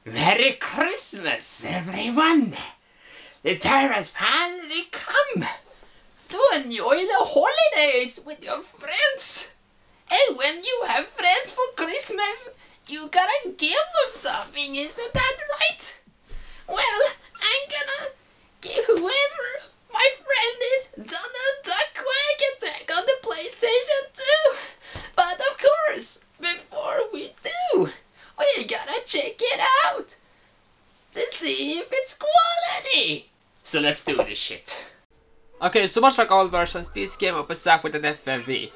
Merry Christmas, everyone! The time has finally come to enjoy the holidays with your friends. And when you have friends for Christmas, you gotta give them something, isn't that right? Well, I'm gonna give whoever my friend is Donald Duck Quack Attack on the PlayStation 2. But of course, before we do, we gotta check it out to see if it's quality. So let's do this shit. Okay, so much like all versions, this game opens up with an FMV.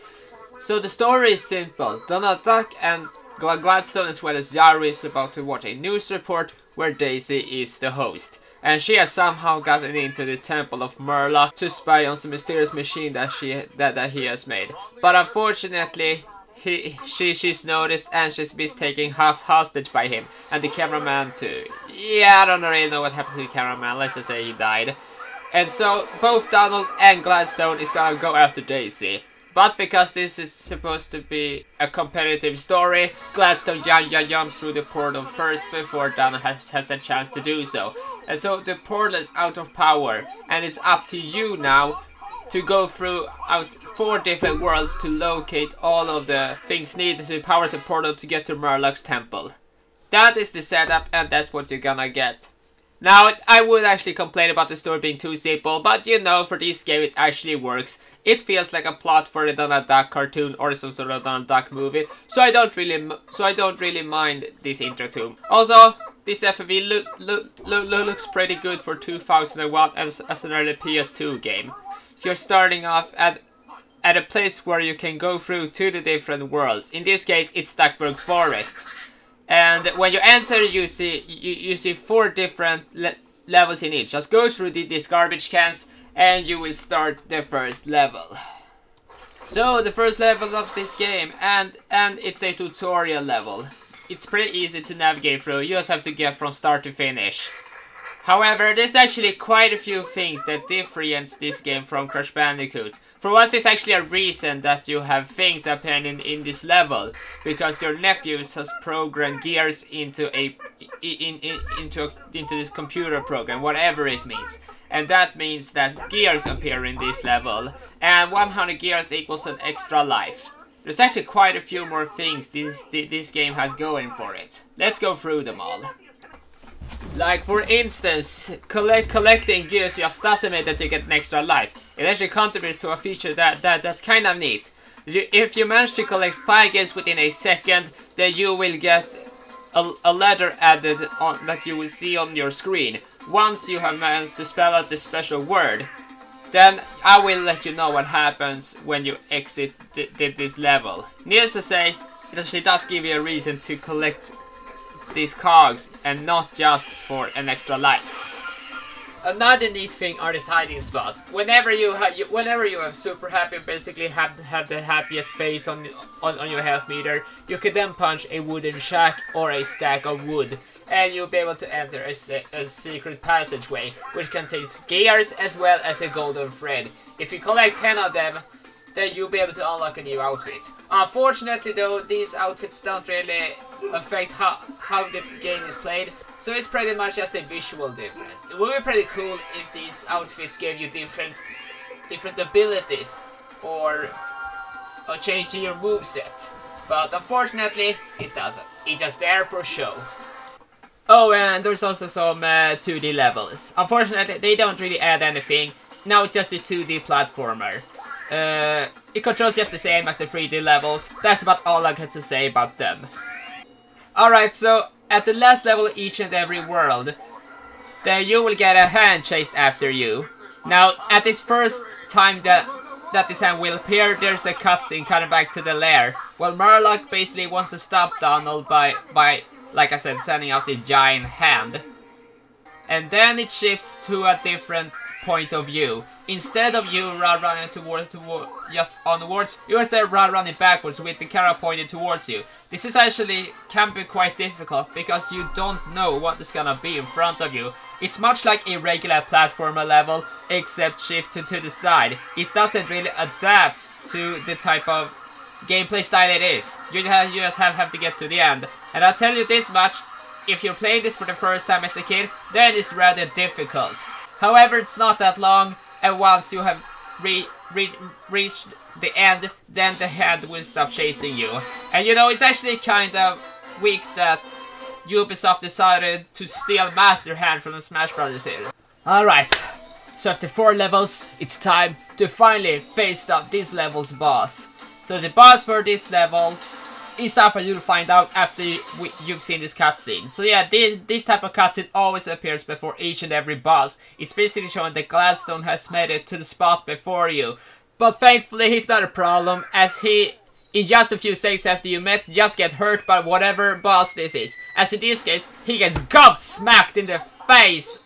So the story is simple. Donald Duck and Gladstone as well as Yaru is about to watch a news report where Daisy is the host. And she has somehow gotten into the temple of Murloc to spy on some mysterious machine that he has made. But unfortunately, she's noticed and she's been taken hostage by him. And the cameraman too. Yeah, I don't really know what happened to the cameraman, let's just say he died. And so both Donald and Gladstone is gonna go after Daisy. But because this is supposed to be a competitive story, Gladstone jumps through the portal first before Donald has a chance to do so. And so the portal is out of power, and it's up to you now to go through 4 different worlds to locate all of the things needed to power the portal to get to Murloc's temple. That is the setup, and that's what you're gonna get. Now, I would actually complain about the story being too simple, but you know, for this game it actually works. It feels like a plot for a Donald Duck cartoon or some sort of Donald Duck movie, so I don't really mind this intro tune. Also, this FMV looks pretty good for 2001 as an early PS2 game. You're starting off at a place where you can go through to the different worlds. In this case, it's Duckburg Forest. And when you enter, you see 4 different levels in each. Just go through these garbage cans and you will start the first level. So the first level of this game, and it's a tutorial level. It's pretty easy to navigate through. You just have to get from start to finish. However, there's actually quite a few things that differentiate this game from Crash Bandicoot. For once, there's actually a reason that you have things appearing in this level, because your nephews has programmed gears into this computer program, whatever it means. And that means that gears appear in this level, and 100 gears equals an extra life. There's actually quite a few more things this game has going for it. Let's go through them all. Like for instance, collecting gears just doesn't mean that you get an extra life. It actually contributes to a feature that's kind of neat. If you manage to collect 5 gears within a second, then you will get a letter added on that you will see on your screen. Once you have managed to spell out the special word, then I will let you know what happens when you exit this level. Needless to say, it actually does give you a reason to collect these cogs and not just for an extra life. Another neat thing are these hiding spots. Whenever you have super happy, basically have the happiest face on your health meter, you can then punch a wooden shack or a stack of wood, and you'll be able to enter a secret passageway, which contains gears as well as a golden thread. If you collect 10 of them, then you'll be able to unlock a new outfit. Unfortunately though, these outfits don't really affect how the game is played, so it's pretty much just a visual difference. It would be pretty cool if these outfits gave you different abilities or change your moveset, but unfortunately it doesn't. It's just there for show. Oh, and there's also some 2D levels. Unfortunately, they don't really add anything. Now it's just a 2D platformer. It controls just the same as the 3D levels. That's about all I got to say about them. Alright, so at the last level of each and every world, then you will get a hand chased after you. Now, at this first time that this hand will appear, there's a cutscene cutting back to the lair. Well, Murloc basically wants to stop Donald by, like I said, sending out this giant hand. And then it shifts to a different point of view. Instead of you running just onwards, you instead running backwards with the camera pointed towards you. This is actually can be quite difficult because you don't know what is gonna be in front of you. It's much like a regular platformer level, except shifted to the side. It doesn't really adapt to the type of gameplay style it is. You just have to get to the end. And I'll tell you this much, if you play this for the first time as a kid, then it's rather difficult. However, it's not that long, and once you have reached the end, then the head will stop chasing you. And you know, it's actually kind of weak that Ubisoft decided to steal Master Hand from the Smash Brothers here. Alright, so after 4 levels, it's time to finally face up this level's boss. So the boss for this level is something you'll find out after you've seen this cutscene. So yeah, this type of cutscene always appears before each and every boss. It's basically showing that Gladstone has made it to the spot before you. But thankfully he's not a problem, as he, in just a few seconds after you met, just get hurt by whatever boss this is. As in this case, he gets smacked in the face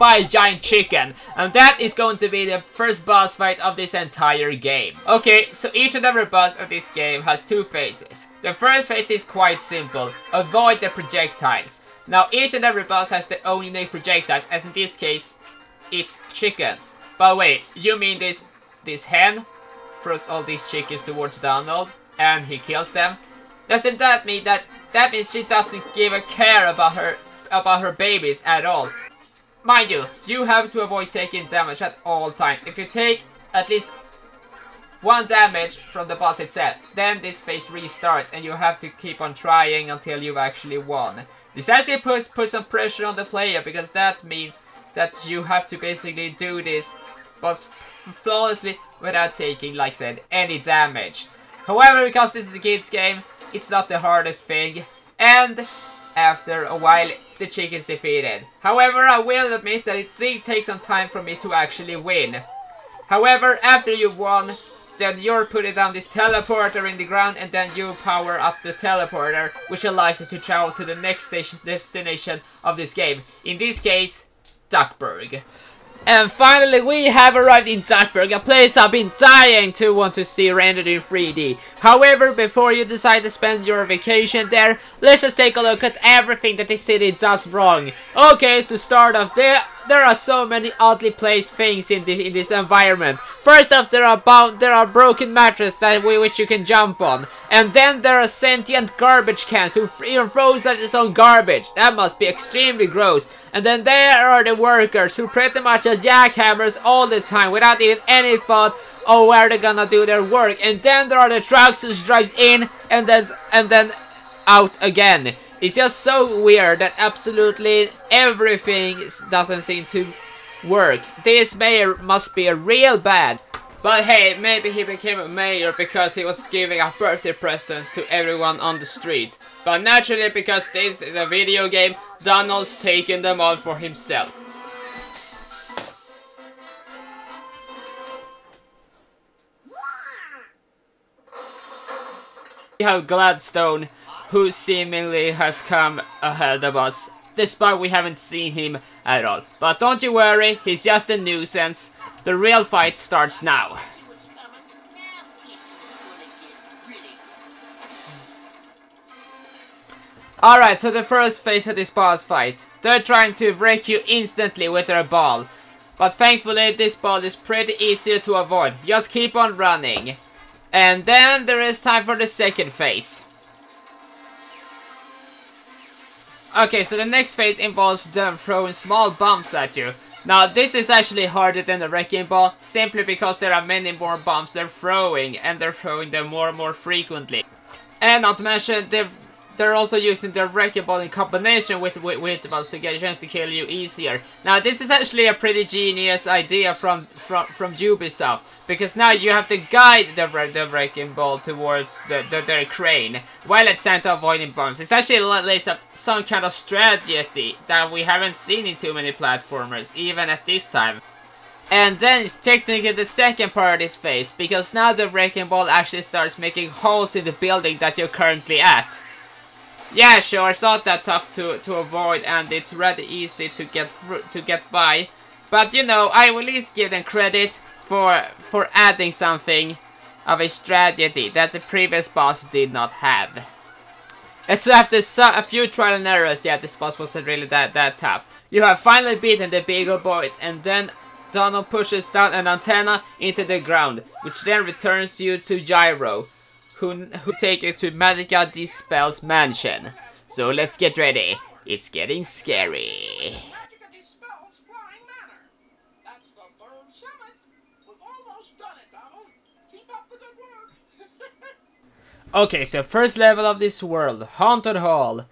by a giant chicken, and that is going to be the first boss fight of this entire game. Okay, so each and every boss of this game has 2 phases. The first phase is quite simple: avoid the projectiles. Now each and every boss has their own unique projectiles, as in this case it's chickens. But wait, you mean this hen throws all these chickens towards Donald and he kills them? Doesn't that mean that means she doesn't give a care about her babies at all? Mind you, you have to avoid taking damage at all times. If you take at least 1 damage from the boss itself, then this phase restarts and you have to keep on trying until you've actually won. This actually puts some pressure on the player, because that means that you have to basically do this boss flawlessly without taking, like I said, any damage. However, because this is a kids game, it's not the hardest thing, and after a while the chick is defeated. However, I will admit that it did take some time for me to actually win. However, after you've won, then you're putting down this teleporter in the ground, and then you power up the teleporter, which allows you to travel to the next destination of this game. In this case, Duckburg. And finally, we have arrived in Duckburg, a place I've been dying to want to see rendered in 3D. However, before you decide to spend your vacation there, let's just take a look at everything that this city does wrong. Okay, to start off, there are so many oddly placed things in this environment. First off, there are broken mattresses which you can jump on. And then there are sentient garbage cans who even throws at its own garbage. That must be extremely gross. And then there are the workers who pretty much are jackhammers all the time without even any thought of where they're gonna do their work. And then there are the trucks who drives in and then out again. It's just so weird that absolutely everything doesn't seem to work. This mayor must be a real bad. But hey, maybe he became a mayor because he was giving out birthday presents to everyone on the street. But naturally, because this is a video game, Donald's taking them all for himself. We have Gladstone, who seemingly has come ahead of us, despite we haven't seen him at all. But don't you worry, he's just a nuisance. The real fight starts now. Alright, so the first phase of this boss fight. They're trying to wreck you instantly with their ball. But thankfully this ball is pretty easy to avoid. Just keep on running. And then there is time for the second phase. Okay, so the next phase involves them throwing small bombs at you. Now, this is actually harder than the wrecking ball, simply because there are many more bombs they're throwing, and they're throwing them more and more frequently. And not to mention, they're also using the wrecking ball in combination with bombs to get a chance to kill you easier. Now, this is actually a pretty genius idea from Ubisoft, because now you have to guide the wrecking ball towards their crane, while at the same time avoiding bombs. It's actually lays up some kind of strategy that we haven't seen in too many platformers, even at this time. And then it's technically the second part of this phase, because now the wrecking ball actually starts making holes in the building that you're currently at. Yeah, sure, it's not that tough to avoid, and it's rather easy to get by. But you know, I will at least give them credit for adding something of a strategy that the previous boss did not have. And so after a few trial and errors, yeah, this boss wasn't really that tough. You have finally beaten the bigger boys, and then Donald pushes down an antenna into the ground, which then returns you to Gyro, who take you to Magica Dispel's mansion. So let's get ready. It's getting scary. Okay, so first level of this world, Haunted Hall.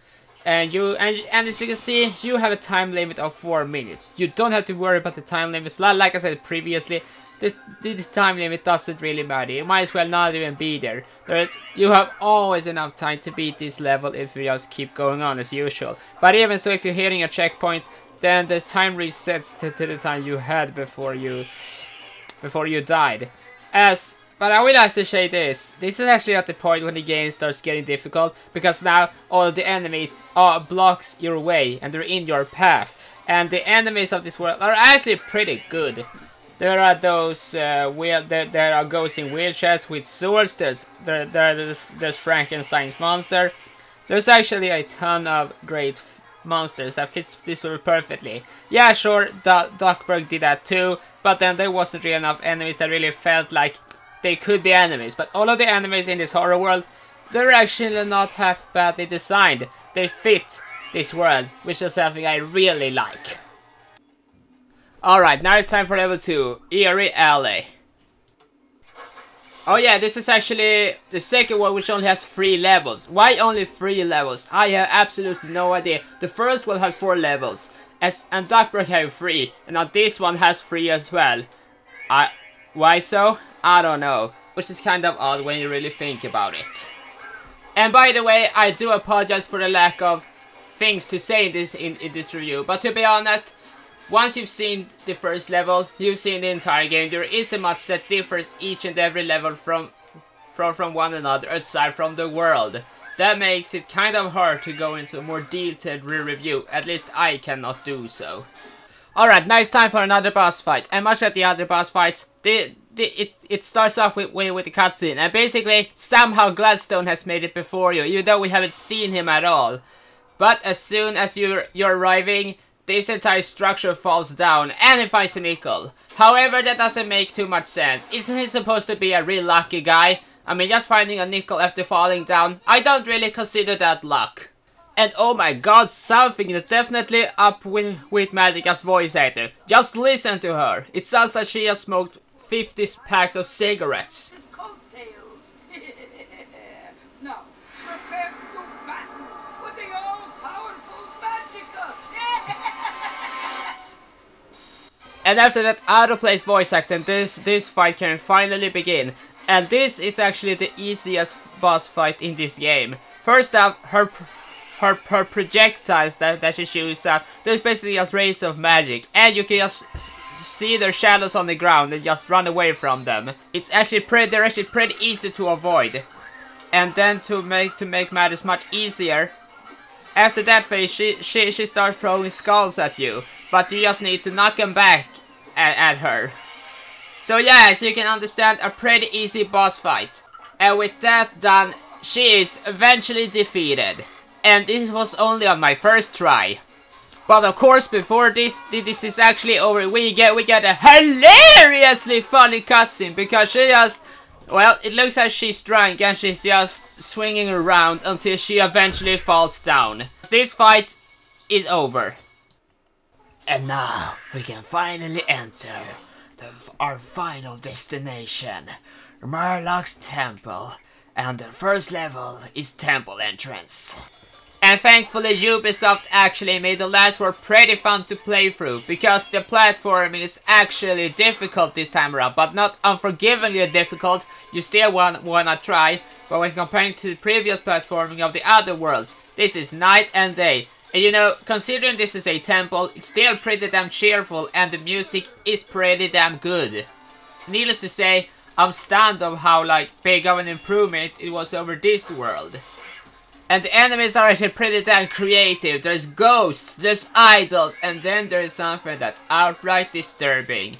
And as you can see, you have a time limit of 4 minutes. You don't have to worry about the time limits. Like I said previously, this time limit doesn't really matter. You might as well not even be there. You have always enough time to beat this level if you just keep going on as usual. But even so, if you're hitting a checkpoint, then the time resets to the time you had before you died. But I will actually say this is actually at the point when the game starts getting difficult, because now all the enemies blocks your way and they're in your path. And the enemies of this world are actually pretty good. There are those there are ghosts in wheelchairs with swords. There's Frankenstein's monster. There's actually a ton of great monsters that fits this world perfectly. Yeah, sure, Duckburg did that too, but then there wasn't really enough enemies that really felt like they could be enemies. But all of the enemies in this horror world, they're actually not half badly designed. They fit this world, which is something I really like. Alright, now it's time for level 2, Eerie Alley. Oh yeah, this is actually the second one, which only has 3 levels. Why only 3 levels? I have absolutely no idea. The first one has 4 levels, and Duckburg has 3, and now this one has 3 as well. Why so? I don't know, which is kind of odd when you really think about it. And by the way, I do apologize for the lack of things to say in this review, but to be honest, once you've seen the first level, you've seen the entire game. There isn't much that differs each and every level from one another aside from the world. That makes it kind of hard to go into a more detailed review, at least I cannot do so. Alright, now it's time for another boss fight, and much like the other boss fights, it starts off with the cutscene, and basically, somehow Gladstone has made it before you, even though we haven't seen him at all. But as soon as you're arriving, this entire structure falls down, and it finds a nickel. However, that doesn't make too much sense. Isn't he supposed to be a real lucky guy? I mean, just finding a nickel after falling down, I don't really consider that luck. And oh my god, something is definitely up with Magica's voice actor. Just listen to her. It sounds like she has smoked 50 packs of cigarettes. Now, prepare to do battle with the all-powerful Magica. And after that out-of-place voice acting, this fight can finally begin. And this is actually the easiest boss fight in this game. First off, her projectiles that she shoots out, there's basically just rays of magic, and you can just see their shadows on the ground and just run away from them. They're actually pretty easy to avoid. And then to make matters much easier, after that phase she starts throwing skulls at you, but you just need to knock them back at her. So yeah, as you can understand, a pretty easy boss fight. And with that done, she is eventually defeated. And this was only on my first try. But of course, before this is actually over, we get a hilariously funny cutscene, because she just, well, it looks like she's drunk and she's just swinging around until she eventually falls down. This fight is over. And now we can finally enter our final destination, Murloc's Temple. And the first level is Temple Entrance. And thankfully Ubisoft actually made the last world pretty fun to play through, because the platforming is actually difficult this time around, but not unforgivingly difficult. You still wanna try, but when comparing to the previous platforming of the other worlds, this is night and day. And you know, considering this is a temple, it's still pretty damn cheerful and the music is pretty damn good. Needless to say, I'm stunned of how big of an improvement it was over this world. And the enemies are actually pretty damn creative. There's ghosts, there's idols, and then there's something that's outright disturbing.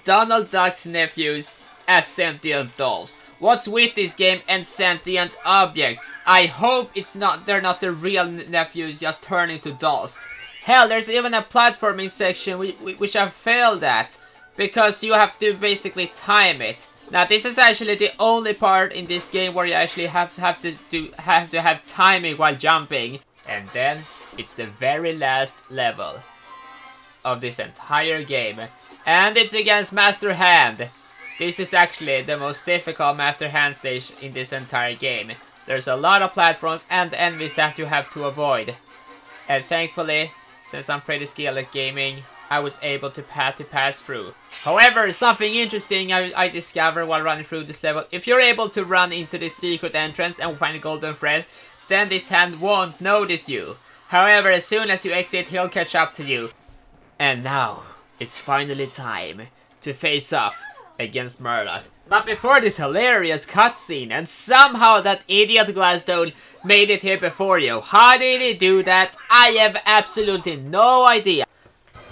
Donald Duck's nephews as sentient dolls. What's with this game and sentient objects? I hope they're not the real nephews just turning to dolls. Hell, there's even a platforming section which I failed at, because you have to basically time it. Now this is actually the only part in this game where you actually have to have timing while jumping. And then It's the very last level of this entire game. And it's against Master Hand. This is actually the most difficult Master Hand stage in this entire game. There's a lot of platforms and enemies that you have to avoid. And thankfully, since I'm pretty skilled at gaming, I was able to pass through. However, something interesting I discovered while running through this level. If you're able to run into this secret entrance and find a golden thread, then this hand won't notice you. However, as soon as you exit, he'll catch up to you. And now, it's finally time to face off against Murloc. But before this hilarious cutscene, and somehow that idiot Glassstone made it here before you. How did he do that? I have absolutely no idea.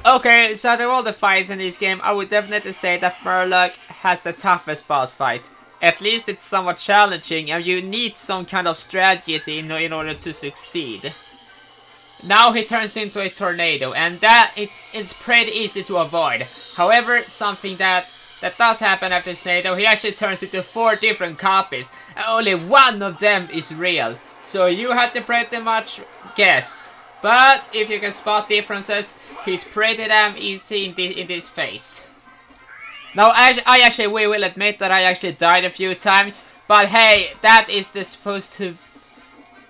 Okay, so out of all the fights in this game, I would definitely say that Murloc has the toughest boss fight. At least it's somewhat challenging, and you need some kind of strategy in order to succeed. Now he turns into a tornado, and it's pretty easy to avoid. However, something that does happen after this tornado, he actually turns into 4 different copies, and only one of them is real. So you have to pretty much guess. But if you can spot differences, he's pretty damn easy in this phase. Now I actually will admit that I actually died a few times, but hey, that is supposed to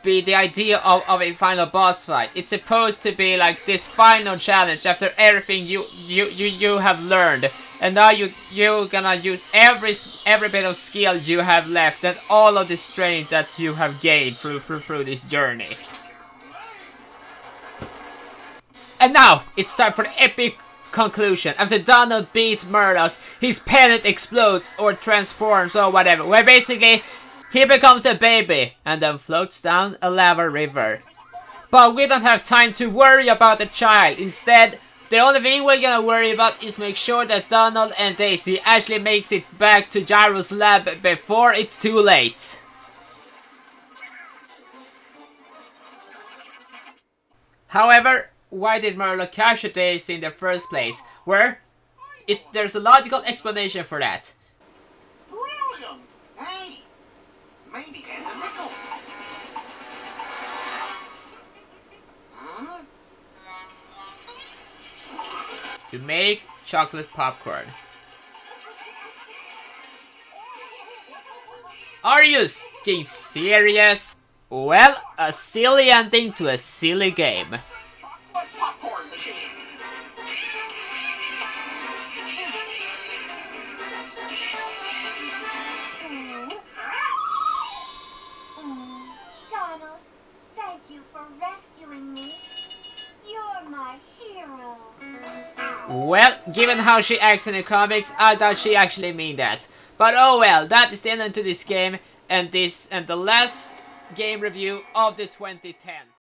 be the idea of a final boss fight. It's supposed to be like this final challenge after everything you have learned, and now you're gonna use every bit of skill you have left and all of the strength that you have gained through this journey. And now it's time for the epic conclusion. After Donald beats Murloc, his planet explodes or transforms or whatever, where basically he becomes a baby and then floats down a lava river. But we don't have time to worry about the child. Instead, the only thing we're gonna worry about is make sure that Donald and Daisy actually makes it back to Gyro's lab before it's too late. However, why did Murloc capture Daisy in the first place? There's a logical explanation for that. Brilliant! Hey, maybe there's a nickel. Huh? To make chocolate popcorn. Are you being serious? Well, a silly ending to a silly game. Popcorn machine. Donald, thank you for rescuing me. You're my hero. Well, given how she acts in the comics, I doubt she actually mean that. But oh well, that is the end to this game, and the last game review of the 2010s.